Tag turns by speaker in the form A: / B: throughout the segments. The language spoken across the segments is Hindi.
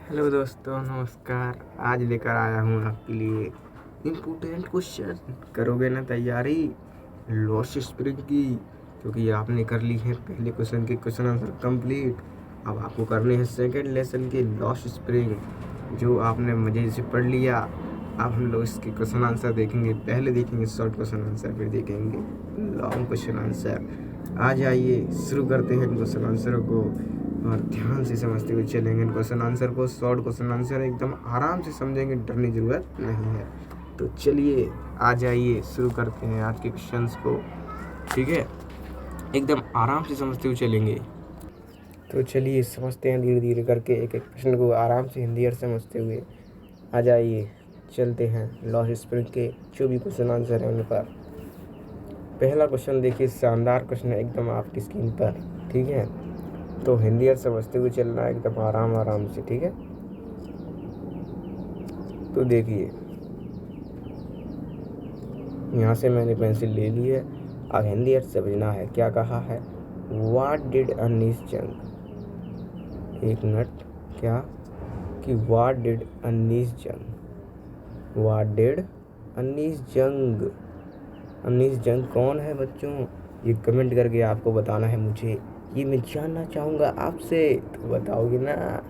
A: हेलो दोस्तों, नमस्कार। आज लेकर आया हूँ आपके लिए इम्पोर्टेंट क्वेश्चन। करोगे ना तैयारी लॉस स्प्रिंग की? क्योंकि आपने कर ली है पहले क्वेश्चन के क्वेश्चन आंसर कंप्लीट। अब आपको करने हैं सेकंड लेसन के लॉस स्प्रिंग, जो आपने मजे से पढ़ लिया। अब हम लोग इसके क्वेश्चन आंसर देखेंगे। पहले देखेंगे शॉर्ट क्वेश्चन आंसर, फिर देखेंगे लॉन्ग क्वेश्चन आंसर। आ जाइए, शुरू करते हैं क्वेश्चन आंसर को और ध्यान से समझते हुए चलेंगे क्वेश्चन आंसर को। शॉर्ट क्वेश्चन आंसर एकदम आराम से समझेंगे, डरने की ज़रूरत नहीं है। तो चलिए, आ जाइए, शुरू करते हैं आज के क्वेश्चंस को। ठीक है, एकदम आराम से समझते हुए चलेंगे। तो चलिए समझते हैं धीरे धीरे करके एक एक क्वेश्चन को आराम से हिंदी और समझते हुए। आ जाइए, चलते हैं लॉस स्प्रिंग के जो भी क्वेश्चन आंसर है उन पर। पहला क्वेश्चन देखिए, शानदार क्वेश्चन है एकदम आपकी स्क्रीन पर। ठीक है, तो हिंदी और समझते हुए चलना है एकदम आराम आराम से। ठीक है, तो देखिए, यहाँ से मैंने पेंसिल ले ली है। अब हिंदी अर्थ समझना है। क्या कहा है? व्हाट डिड अनीस जंग। एक मिनट, क्या कि व्हाट डिड अनीस जंग, व्हाट डिड अनीस जंग। अनीस जंग कौन है बच्चों? ये कमेंट करके आपको बताना है मुझे। ये मैं जानना चाहूँगा आपसे, तो बताओगे ना?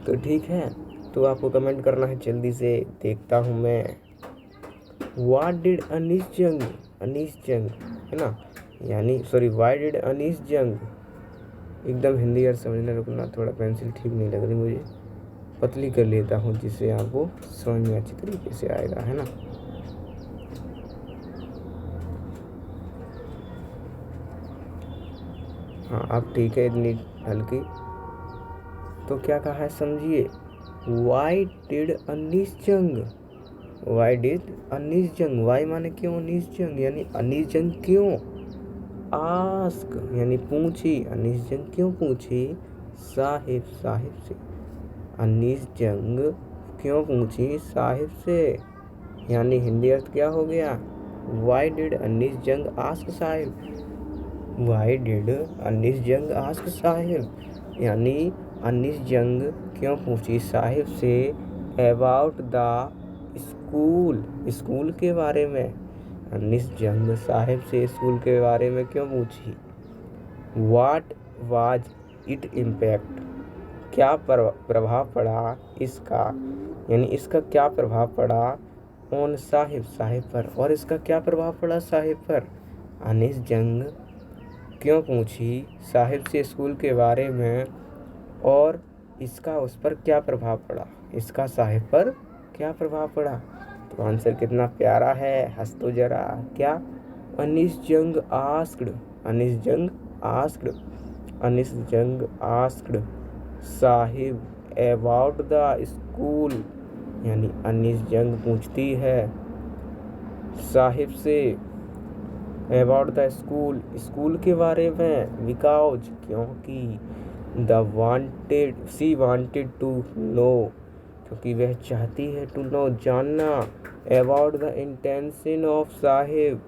A: तो ठीक है, तो आपको कमेंट करना है जल्दी से, देखता हूँ मैं। व्हाट डिड अनीस जंग, अनीस जंग है ना, यानी सॉरी, व्हाई डिड अनीस जंग। एकदम हिंदी यार समझना। रुकना, थोड़ा पेंसिल ठीक नहीं लग रही मुझे, पतली कर लेता हूँ जिससे आपको समझ में अच्छी तरीके से आएगा, है ना। हाँ, अब ठीक है, इतनी हल्की। तो क्या कहा है समझिए, वाई डिड अनीस जंग, वाई डिड अनीस जंग। वाई माने क्यों, अनीस जंग यानी अनीस जंग क्यों। आस्क यानी पूछी, अनीस जंग क्यों पूछी साहिब, साहिब से। अनीस जंग क्यों पूछी साहिब से, यानी हिंदी अर्थ क्या हो गया? Y did Anees Jung ask Saheb, why did Anees Jung ask Sahib, यानी अनीस जंग क्यों पूछी Sahib say about the school, school के बारे में। अनीस जंग साहिब से स्कूल के बारे में क्यों पूछी। व्हाट वाज इट इम्पैक्ट, क्या प्रभाव पड़ा इसका, यानी इसका क्या प्रभाव पड़ा ऑन साहिब, साहिब पर, और इसका क्या प्रभाव पड़ा साहिब पर। अनीस जंग क्यों पूछी साहिब से स्कूल के बारे में और इसका उस पर क्या प्रभाव पड़ा, इसका साहिब पर क्या प्रभाव पड़ा। तो आंसर कितना प्यारा है, हंस तो जरा। क्या? अनीस जंग आस्क्ड, अनीस जंग आस्क्ड, अनीस जंग asked Sahib about the school, यानी अनीस जंग पूछती है Sahib say about the school, school के बारे में। बिकॉज क्योंकि the wanted, she wanted to know, क्योंकि वह चाहती है टू नो जानना, about the intention of Saheb,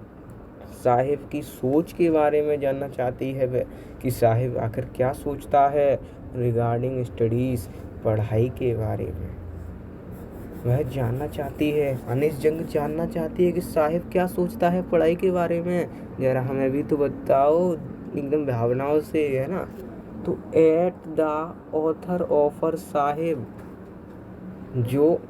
A: Saheb की सोच के बारे में जानना चाहती है वह, कि साहिब आखिर क्या सोचता है रिगार्डिंग स्टडीज़, पढ़ाई के बारे में वह जानना चाहती है। अनीस जंग जानना चाहती है कि साहिब क्या सोचता है पढ़ाई के बारे में। जरा हमें भी तो बताओ एकदम भावनाओं से, है ना। तो at the author offer Sahib, जो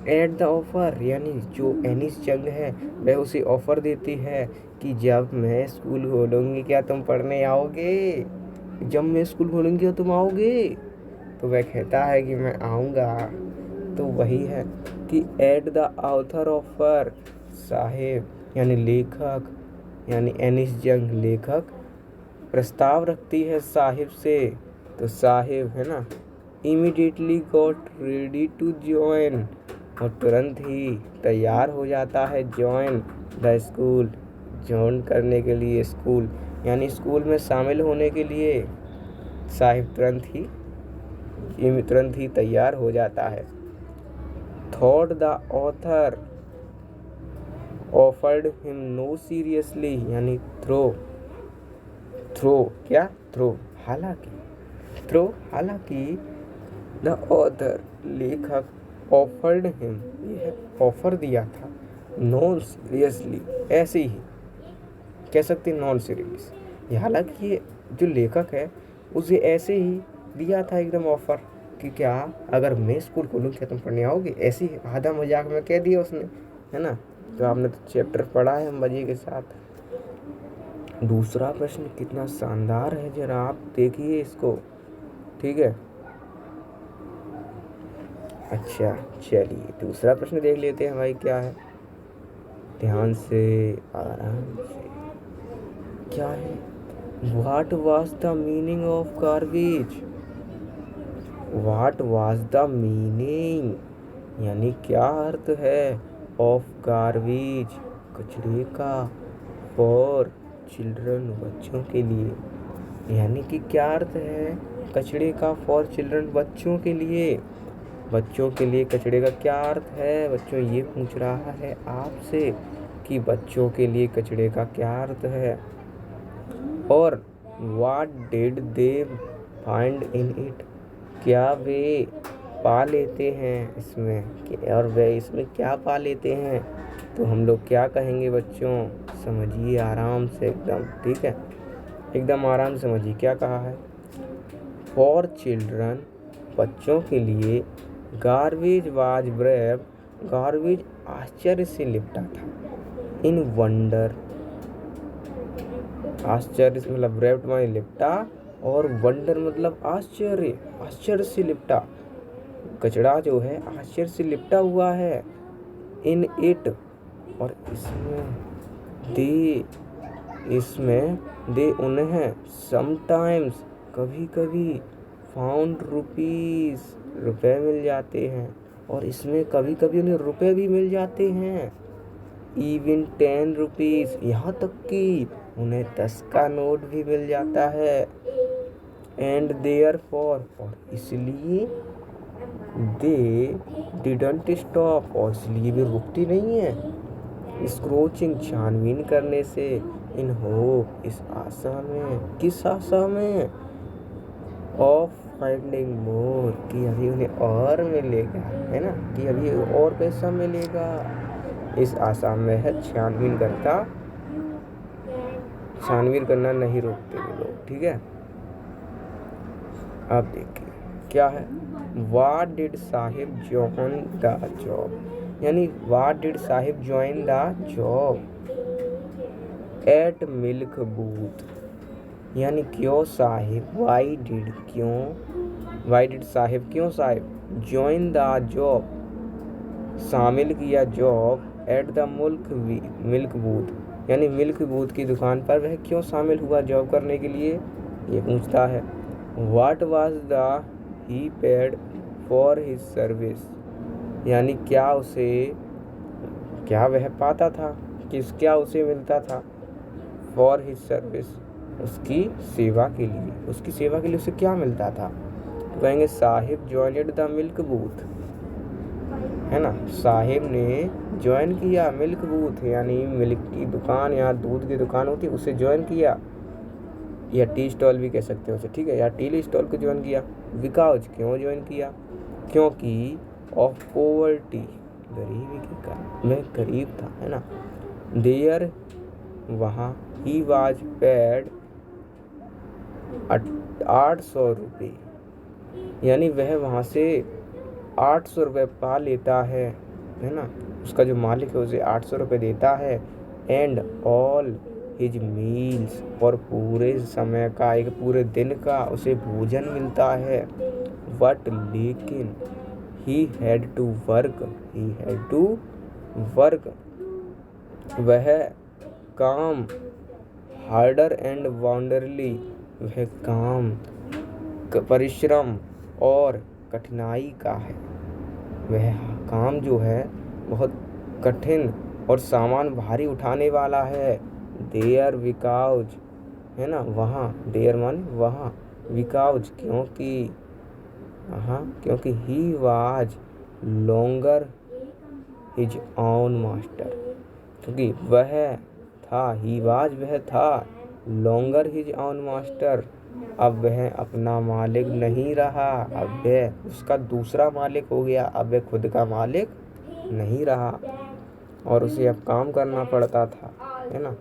A: एट द ऑफर यानी जो एनीस जंग है वह उसे ऑफर देती है कि जब मैं स्कूल खोलूँगी क्या तुम पढ़ने आओगे, जब मैं स्कूल खोलूँगी क्या तुम आओगे। तो वह कहता है कि मैं आऊँगा। तो वही है कि at the author offer Sahib, यानी लेखक, यानी एनीस जंग लेखक प्रस्ताव रखती है साहिब से। तो साहिब है ना, immediately got ready to join, और तुरंत ही तैयार हो जाता है ज्वाइन द स्कूल, ज्वाइन करने के लिए स्कूल, यानी स्कूल में शामिल होने के लिए साहिब तुरंत ही तैयार हो जाता है। Thought the author offered him no seriously, यानी थ्रो, थ्रो क्या, थ्रो हालांकि, थ्रो हालांकि द ऑथर लेखक ऑफर्ड हिम, यह ऑफर दिया था, नॉन सीरियसली, ऐसे ही कह सकते हैं नॉन सीरियस। ये हालांकि ये जो लेखक है उसे ऐसे ही दिया था एकदम ऑफर कि क्या अगर मैं स्कूल खोलूँ क्या तुम पढ़ने आओगे, ऐसे ही आधा मजाक में कह दिया उसने, है ना। तो आपने तो चैप्टर पढ़ा है मजे के साथ। दूसरा प्रश्न कितना शानदार है, जरा आप देखिए इसको, ठीक है। अच्छा चलिए दूसरा प्रश्न देख लेते हैं भाई, क्या है, ध्यान से, आराम से। क्या है, what was the meaning of garbage, what was the meaning यानी क्या अर्थ है, ऑफ गार्बेज कचरे का, फॉर चिल्ड्रन बच्चों के लिए, यानी कि क्या अर्थ है कचरे का फॉर चिल्ड्रन बच्चों के लिए, बच्चों के लिए कचरे का क्या अर्थ है। बच्चों ये पूछ रहा है आपसे कि बच्चों के लिए कचरे का क्या अर्थ है। और what did they find in it, क्या वे पा लेते हैं इसमें, और वे इसमें क्या पा लेते हैं। तो हम लोग क्या कहेंगे बच्चों, समझिए आराम से एकदम, ठीक है, एकदम आराम से समझिए क्या कहा है। फॉर चिल्ड्रन बच्चों के लिए, गार्बेज वाज ब्रेव, गार्बेज आश्चर्य से लिपटा था, इन वंडर, आश्चर्य से मतलब ब्रेव माने लिपटा, और वंडर मतलब आश्चर्य, आश्चर्य से लिपटा, कचरा जो है आश्चर्य से लिपटा हुआ है, इन इट, और इसमें, दे, इसमें, दे उन्हें, समटाइम्स कभी कभी, फाउंड रुपीज रुपए मिल जाते हैं, और इसमें कभी कभी उन्हें रुपए भी मिल जाते हैं, इवन 10 रुपीज, यहाँ तक कि उन्हें 10 का नोट भी मिल जाता है। एंड देयर फॉर, और इसलिए, दे डिडंट स्टॉप, और इसलिए भी रुकती नहीं है, स्क्रोचिंग छानबीन करने से, इन होप, इस आशा में, किस आशा में, ऑफ फाइंडिंग मोर, कि अभी उन्हें और मिलेगा, है ना, कि अभी और पैसा मिलेगा, इस आशा में है छानबीन करता, छानबीन करना नहीं रोकते ये लोग, ठीक है। अब देखिए क्या है, what did sahib join the job, यानी what did sahib join the job at milk booth, यानी क्यों साहिब, वाई डिड, क्यों, वाई डिड साहिब, क्यों साहिब, जॉइन द जॉब शामिल किया job, at the milk booth, यानी मिल्क बूथ की दुकान पर वह क्यों शामिल हुआ जॉब करने के लिए, ये पूछता है। What was the he paid for his service, यानी क्या उसे, क्या वह पाता था, क्या उसे मिलता था, फॉर हिज सर्विस, उसकी सेवा के लिए, उसकी सेवा के लिए उसे क्या मिलता था। तो कहेंगे साहिब जॉइनेड द मिल्क बूथ, है ना, साहिब ने ज्वाइन किया मिल्क बूथ, यानी मिल्क की दुकान या दूध की दुकान होती है उसे ज्वाइन किया, या टी स्टॉल भी कह सकते हो उसे, ठीक है, या टी स्टॉल को ज्वाइन किया। बिकॉज, क्यों ज्वाइन किया, क्योंकि ऑफ पॉवर्टी, गरीबी के कारण, मैं गरीब था, है ना। देयर, वहाँ, ही वाज पेड 800 रुपये, यानी वह वहाँ से 800 रुपये पा लेता है ना, उसका जो मालिक है उसे 800 रुपये देता है। एंड ऑल हिज मील्स, और पूरे समय का, एक पूरे दिन का उसे भोजन मिलता है। बट लेकिन, he had to work, he had to work, वह काम, हार्डर एंड वांडरली, वह काम परिश्रम और कठिनाई का है, वह काम जो है बहुत कठिन और सामान भारी उठाने वाला है। देयर बिकॉज, है ना, वहाँ, देयर माने वहाँ, बिकॉज क्योंकि, हाँ, क्योंकि he was longer his own master, क्योंकि वह था, ही वाज वह था, लॉन्गर हिज ओन मास्टर, अब वह अपना मालिक नहीं रहा, अब वह उसका दूसरा मालिक हो गया, अब वह खुद का मालिक नहीं रहा और उसे अब काम करना पड़ता था, है ना।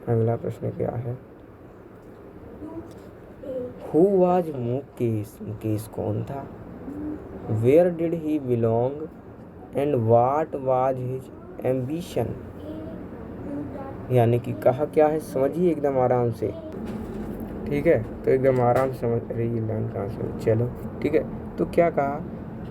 A: अगला प्रश्न क्या है? Who was Mukesh? मुकेश कौन था? Where did he belong and what was his ambition? यानी कि कहा क्या है, समझिए एकदम आराम से, ठीक है। तो एकदम आराम से समझ रही लाइन कहाँ से, चलो ठीक है। तो क्या कहा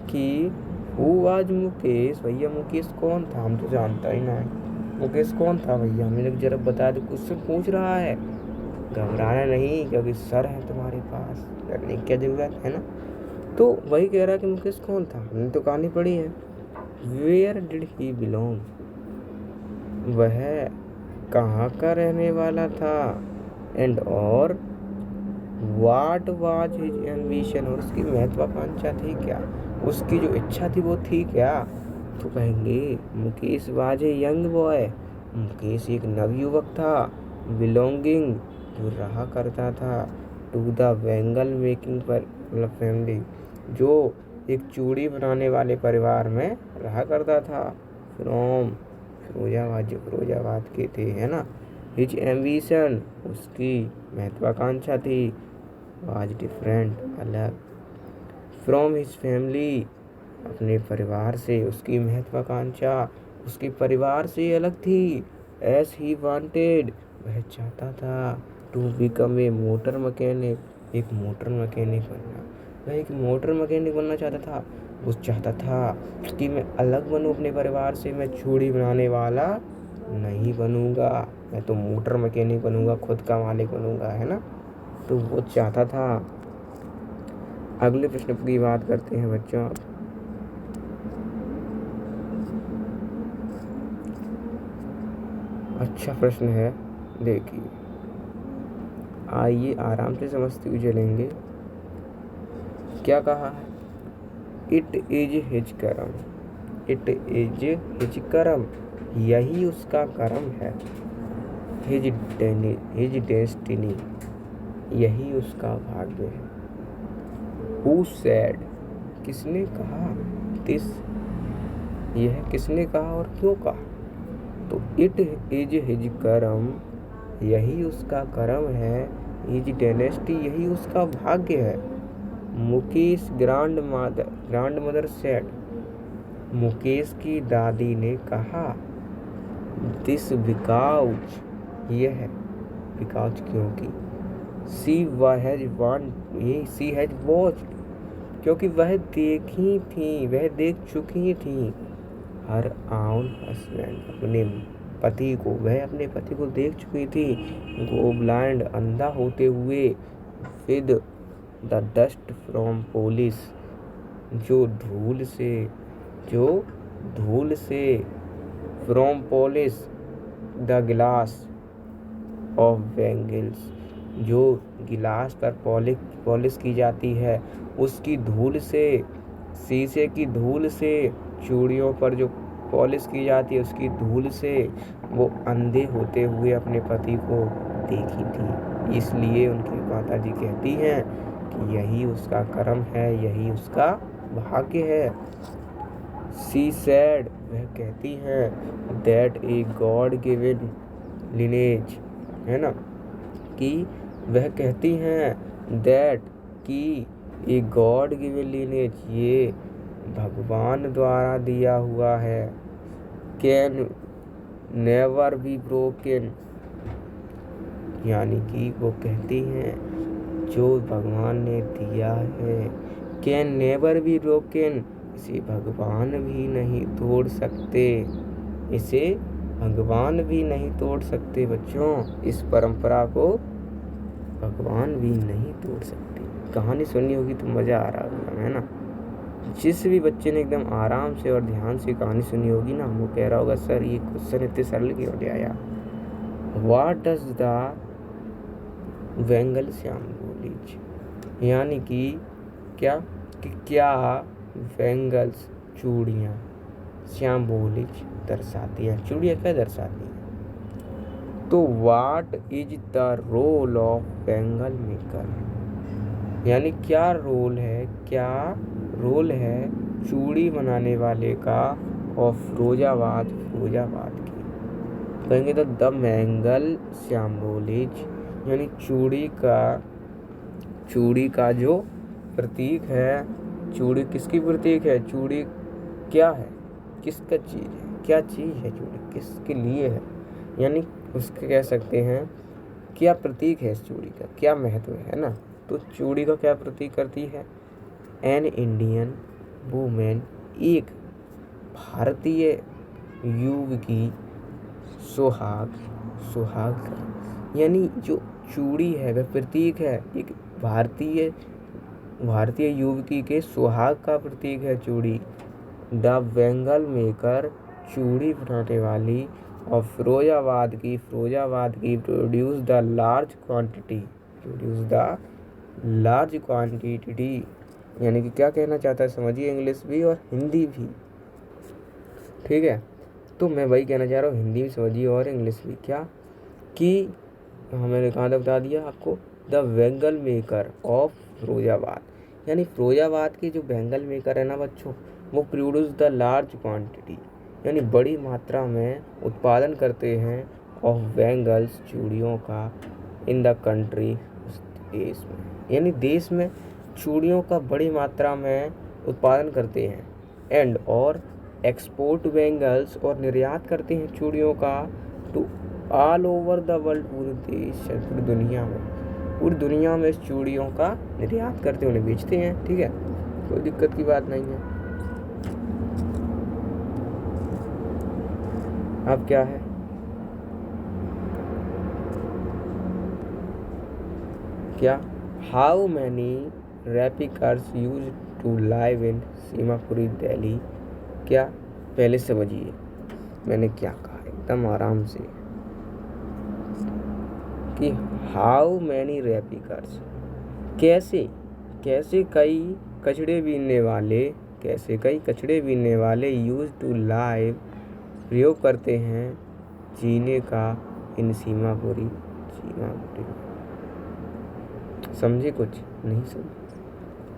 A: कि हु वाज मुकेश, भैया मुकेश कौन था, हम तो जानता ही ना है। मुकेश कौन था भैया, हमें जरा बता दो, क्वेश्चन पूछ रहा है, घबराना नहीं, क्योंकि सर है तुम्हारे पास, डरने की क्या जरूरत है ना। तो वही कह रहा है कि मुकेश कौन था, हमने तो कहानी पढ़ी है। वेयर डिड ही बिलोंग, वह कहाँ का रहने वाला था, एंड और वाट वाज हिज एम्बिशन, और उसकी महत्वाकांक्षा थी क्या, उसकी जो इच्छा थी वो थी क्या। तो कहेंगे Mukesh was a young boy, Mukesh एक नवयुवक था, बिलोंगिंग जो रहा करता था, टू द बैंगल मेकिंग पर फैमिली जो एक चूड़ी बनाने वाले परिवार में रहा करता था, फ्रॉम फिरोजाबाद जो फिरोजाबाद के थे, है ना। हिज एम्बिशन उसकी महत्वाकांक्षा थी, वाज डिफरेंट अलग, फ्रॉम हिज फैमिली अपने परिवार से उसकी महत्वाकांक्षा उसके परिवार से अलग थी, एस ही वांटेड वह चाहता था, to become a motor mechanic एक मोटर मैकेनिक बनना, वह एक मोटर मैकेनिक बनना चाहता था। वो चाहता था कि मैं अलग बनूं अपने परिवार से, मैं चूड़ी बनाने वाला नहीं बनूंगा, मैं तो मोटर मैकेनिक बनूंगा, खुद का मालिक बनूंगा, है ना। तो वो चाहता था। अगले प्रश्न की बात करते हैं बच्चों। अच्छा प्रश्न है, देखिए आइए आराम से समझते हुए चलेंगे। क्या कहा है? इट इज हिज करम, इट इज हिज करम, यही उसका कर्म है, हिज डेस्टिनी यही उसका भाग्य है। हु सेड किसने कहा, दिस यह किसने कहा और क्यों कहा। तो इट इज हिज कर्म यही उसका कर्म है, हिज डेस्टी यही उसका भाग्य है। Mukesh grand mother said Mukesh की दादी ने कहा, दिस बिकॉज यह बिकॉज क्योंकि, सी हैज वॉच्ड क्योंकि वह देखी थी वह देख चुकी थी, हर आउन हस्बैंड अपने पति को, वह अपने पति को देख चुकी थी, गो ब्लाइंड अंधा होते हुए, with the dust from police जो धूल से फ्रॉम पॉलिश द गिलास ऑफ बैंगल्स जो गिलास पर पॉलिश की जाती है उसकी धूल से, शीशे की धूल से, चूड़ियों पर जो पॉलिश की जाती है उसकी धूल से वो अंधे होते हुए अपने पति को देखी थी। इसलिए उनकी माता जी कहती हैं कि यही उसका कर्म है, यही उसका भाग्य है। शी सेड वह कहती हैं, that a god given lineage, है ना, कि वह कहती हैं दैट कि ए गॉड गिवन लिनेज ये भगवान द्वारा दिया हुआ है, कैन नेवर बी ब्रोकन, यानी कि वो कहती हैं जो भगवान ने दिया है, कैन नेवर बी ब्रोकन इसे भगवान भी नहीं तोड़ सकते, इसे भगवान भी नहीं तोड़ सकते बच्चों, इस परंपरा को भगवान भी नहीं तोड़ सकते। कहानी सुननी होगी तो मज़ा आ रहा होगा, है ना। जिस भी बच्चे ने एकदम आराम से और ध्यान से कहानी सुनी होगी ना, वो कह रहा होगा सर ये क्वेश्चन इतने सरल क्यों ले आया। व्हाट डज द वेंगल श्याम बोलीज, यानी कि क्या वेंगल्स चूड़ियाँ श्याम बोलीज दर्शाती हैं, चूड़ियाँ क्या दर्शाती हैं। तो what is the role of bangle maker, यानी क्या रोल है चूड़ी बनाने वाले का और फिरोजाबाद की। कहेंगे तो द बेंगल सिंबोलिज, यानी चूड़ी का जो प्रतीक है, चूड़ी किसकी प्रतीक है, चूड़ी क्या है, किसका चीज़ है, क्या चीज़ है चूड़ी, किसके लिए है, यानी उसके कह सकते हैं क्या प्रतीक है इस चूड़ी का, क्या महत्व है ना। तो चूड़ी का क्या प्रतीक करती है, एन इंडियन वुमेन, एक भारतीय युवकी, सुहाग का, यानी जो चूड़ी है वह प्रतीक है एक भारतीय युवकी के सुहाग का प्रतीक है चूड़ी। द बेंगल मेकर, चूड़ी बनाने वाली, और फिरोजाबाद की प्रोड्यूस द लार्ज क्वांटिटी, यानी कि क्या कहना चाहता है समझिए, इंग्लिश भी और हिंदी भी, ठीक है। तो मैं वही कहना चाह रहा हूँ, हिंदी भी समझिए और इंग्लिश भी, क्या कि मैंने कहाँ तक बता दिया आपको, the Bengal maker of Firozabad, यानी फिरोजाबाद के जो बेंगल मेकर है ना बच्चों, वो प्रोड्यूस द लार्ज क्वांटिटी, यानी बड़ी मात्रा में उत्पादन करते हैं ऑफ बेंगल्स, चूड़ियों का, इन द कंट्री, देश में, यानी देश में चूड़ियों का बड़ी मात्रा में उत्पादन करते हैं, एंड और एक्सपोर्ट बेंगल्स, और निर्यात करते हैं चूड़ियों का, to all over the world, पूरे देश, पूरी दुनिया में इस चूड़ियों का निर्यात करते उन्हें बेचते हैं, ठीक है, कोई दिक्कत की बात नहीं है। अब क्या है, क्या how many replicas use to live in Seemapuri Delhi, क्या पहले समझिए मैंने क्या कहा एकदम आराम से, कि हाउ मैनी रेप्लिकास, कैसे कई कचड़े बीनने वाले यूज टू लाइव, प्रयोग करते हैं जीने का, इन सीमापुरी, समझे, कुछ नहीं समझे,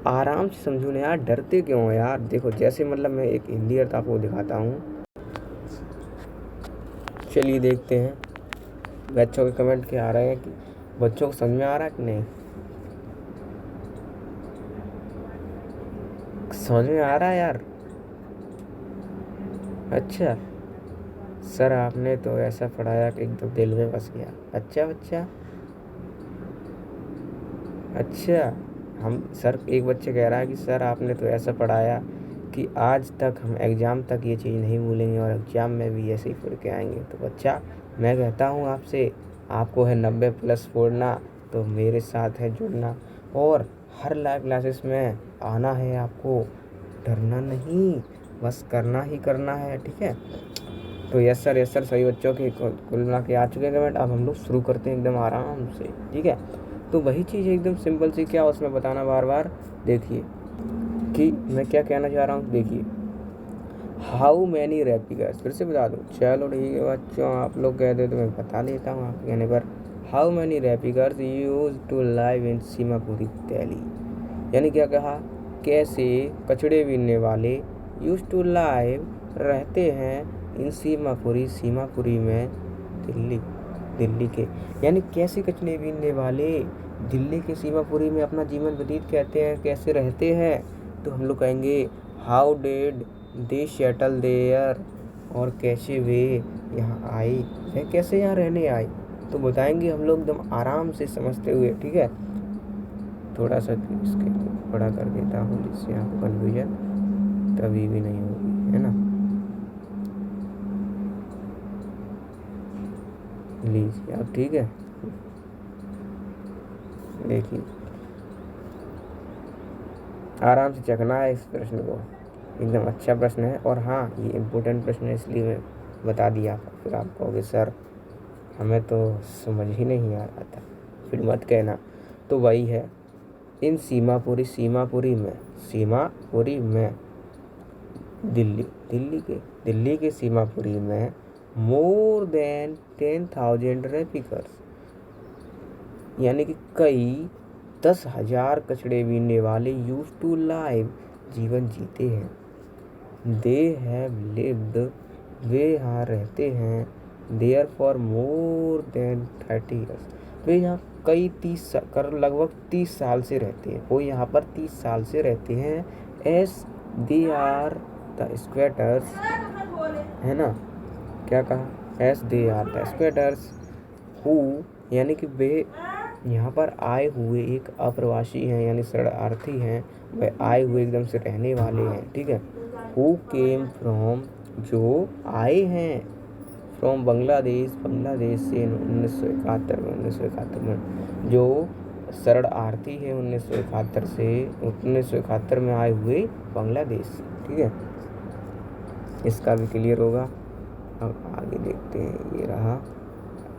A: आराम से समझो ना यार, डरते क्यों हो यार। देखो जैसे मतलब मैं एक हिंदी अर्थ आपको दिखाता हूँ, चलिए देखते हैं बच्चों के कमेंट क्या आ रहे हैं, कि बच्चों को समझ में आ रहा है कि नहीं, समझ में आ रहा है यार। अच्छा सर आपने तो ऐसा पढ़ाया कि एकदम दिल में बस गया। अच्छा हम सर, एक बच्चे कह रहा है कि सर आपने तो ऐसा पढ़ाया कि आज तक हम एग्ज़ाम तक ये चीज़ नहीं भूलेंगे और एग्ज़ाम में भी ऐसे ही पढ़ के आएंगे। तो बच्चा मैं कहता हूँ आपसे, आपको है 90+ फोड़ना, तो मेरे साथ है जुड़ना, और हर लाइव क्लासेस में आना है आपको, डरना नहीं, बस करना ही करना है, ठीक है। तो यस सर सभी बच्चों के कुल मिला के आ चुके कमेंट। अब हम लोग शुरू करते हैं एकदम आराम से, ठीक है। तो वही चीज़ एकदम सिंपल सी, क्या उसमें बताना बार बार, देखिए कि मैं क्या कहना चाह रहा हूँ, देखिए हाउ मैनी रेप्लिकास, फिर से बता दूँ, चलो ठीक है बच्चों, आप लोग कहते तो मैं बता देता हूँ आपके कहने पर, how many replicas use to live in Seemapuri Delhi, यानी क्या कहा, कैसे कचड़े बीनने वाले यूज टू लाइव, रहते हैं इन सीमापुरी में, दिल्ली के, यानी कैसे कचड़े बीनने वाले दिल्ली के सीमापुरी में अपना जीवन व्यतीत कहते हैं, कैसे रहते हैं, तो हम लोग कहेंगे how did they settle there, और कैसे वे यहाँ आए, वह कैसे यहाँ रहने आए, तो बताएंगे हम लोग एकदम आराम से समझते हुए, ठीक है। थोड़ा सा इसके बड़ा कर देता हूँ जिससे आपको कन्फ्यूजन कभी भी नहीं होगी, है ना। लीजिए अब ठीक है, देखिए आराम से चखना है इस प्रश्न को, एकदम अच्छा प्रश्न है, और हाँ ये इम्पोर्टेंट प्रश्न है, इसलिए मैं बता दिया। फिर आप कहोगे सर हमें तो समझ ही नहीं आ रहा था, फिर मत कहना। तो वही है, इन सीमापुरी में दिल्ली के सीमापुरी में मोर देन 10,000 रेपिकर्स, यानी कि कई 10,000 कचड़े बीनने वाले यूज टू लाइव, जीवन जीते हैं। दे हैव लिव्ड, वे यहाँ रहते हैं। There for more than 30 years, वे यहाँ कई 30 लगभग 30 साल से रहते हैं। वो यहाँ पर 30 साल से रहते हैं। As they are the squatters, है ना, क्या कहा, as they are the squatters who, यानी कि वे यहाँ पर आए हुए एक अप्रवासी हैं, यानी शरणार्थी हैं। वह आए हुए एकदम से रहने वाले हैं, ठीक है। हु केम फ्रॉम, जो आए हैं, फ्रॉम बांग्लादेश, बांग्लादेश से 1971 में, जो शरणार्थी है 1971 से, 1971 में आए हुए बांग्लादेश से, ठीक है। इसका भी क्लियर होगा। अब आगे देखते हैं। ये रहा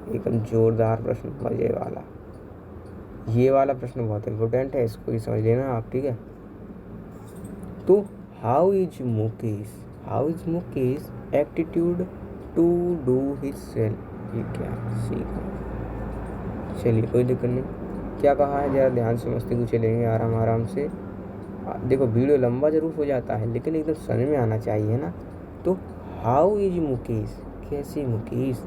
A: एकदम जोरदार प्रश्न, मजे वाला। ये वाला प्रश्न बहुत इम्पोर्टेंट है, इसको ही समझ लेना आप, ठीक है। तो how is Mukesh aptitude to do his self, ये क्या सीखा। चलिए कोई दिक्कत नहीं। क्या कहा है जरा ध्यान से मस्ती को चलेंगे आराम से। देखो वीडियो लंबा जरूर हो जाता है लेकिन एकदम समझ में आना चाहिए ना। तो हाउ इज मुकेश, कैसे मुकेश,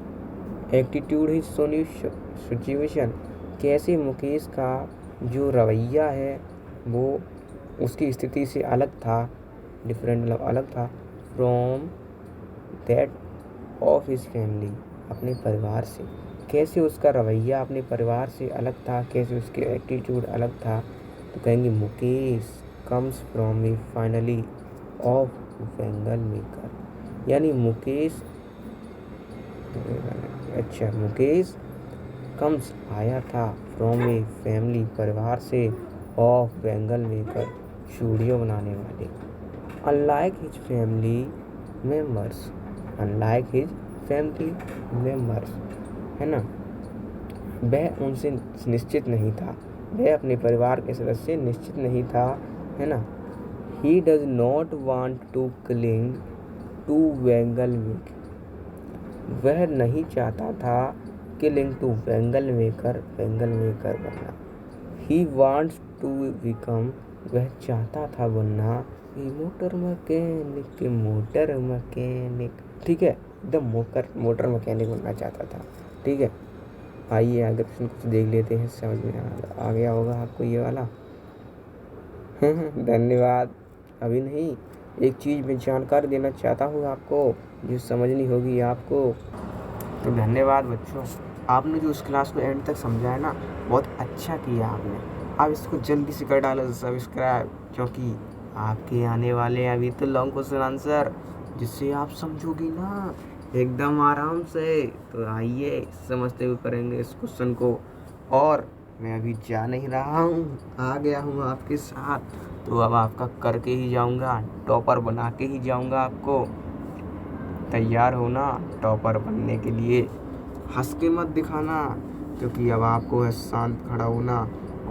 A: एप्टीट्यूड हिज सिचुएशन, कैसे मुकेश का जो रवैया है वो उसकी स्थिति से अलग था, डिफरेंट मतलब अलग था, from that of his family, अपने परिवार से। कैसे उसका रवैया अपने परिवार से अलग था, कैसे उसके एटीट्यूड अलग था। तो कहेंगे Mukesh comes from A finally of bangle maker, यानी मुकेश, अच्छा मुकेश कम्स आया था, फ्रॉम ए फैमिली परिवार से, ऑफ बेंगल मेकर चूड़ियों बनाने वाले। Unlike his family members, unlike his family members, है ना, वह उनसे निश्चित नहीं था, वह अपने परिवार के सदस्य निश्चित नहीं था, है ना। He does not want to cling to bangle maker, वह नहीं चाहता था क्लिंग टू बेंगल मेकर बनना। ही वांट्स टू बिकम, वह चाहता था बनना मोटर मैकेनिक, ठीक है, एकदम मोटर मैकेनिक बनना चाहता था, ठीक है। आइए आगे प्रश्न कुछ देख लेते हैं, समझ में आ गया होगा आपको ये वाला। धन्यवाद। अभी नहीं, एक चीज़ मैं जानकारी देना चाहता हूँ आपको जो समझनी होगी आपको। तो धन्यवाद बच्चों, आपने जो उस क्लास को एंड तक समझा है ना, बहुत अच्छा किया आपने। आप इसको जल्दी से कर डालो सब्सक्राइब, क्योंकि आपके आने वाले हैं अभी तो लॉन्ग क्वेश्चन आंसर, जिससे आप समझोगे ना एकदम आराम से। तो आइए समझते हुए करेंगे इस क्वेश्चन को। और मैं अभी जा नहीं रहा हूँ, आ गया हूँ आपके साथ, तो अब आपका करके ही जाऊँगा, टॉपर बना के ही जाऊँगा आपको। तैयार हो ना टॉपर बनने के लिए, हंस के मत दिखाना, क्योंकि अब आपको है शांत खड़ा होना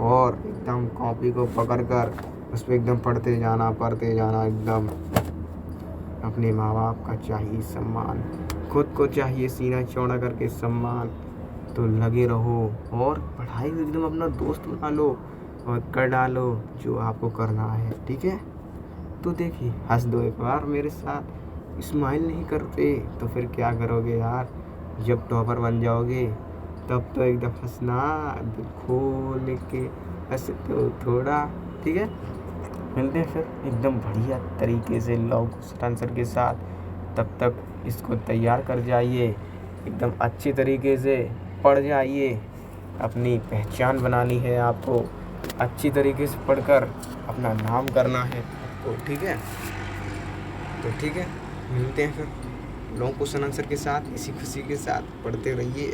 A: और एकदम कॉपी को पकड़कर उस पर एकदम पढ़ते जाना एकदम। अपने माँ बाप का चाहिए सम्मान, खुद को चाहिए सीना चौड़ा करके सम्मान। तो लगे रहो और पढ़ाई को एकदम अपना दोस्त बना लो और कर डालो जो आपको करना है, ठीक है। तो देखिए हंस दो एक बार मेरे साथ, स्माइल नहीं करते तो फिर क्या करोगे यार। जब टॉपर बन जाओगे तब तो एकदम हंसना, दिल खोल के हंसते हो थोड़ा, ठीक है। मिलते हैं फिर एकदम बढ़िया तरीके से लॉन्ग क्वेश्चन आंसर के साथ। तब तक इसको तैयार कर जाइए, एकदम अच्छी तरीके से पढ़ जाइए। अपनी पहचान बनानी है आपको, अच्छी तरीके से पढ़कर अपना नाम करना है आपको, ठीक है। तो ठीक है, मिलते हैं फिर लॉन्ग क्वेश्चन आंसर के साथ। इसी खुशी के साथ पढ़ते रहिए।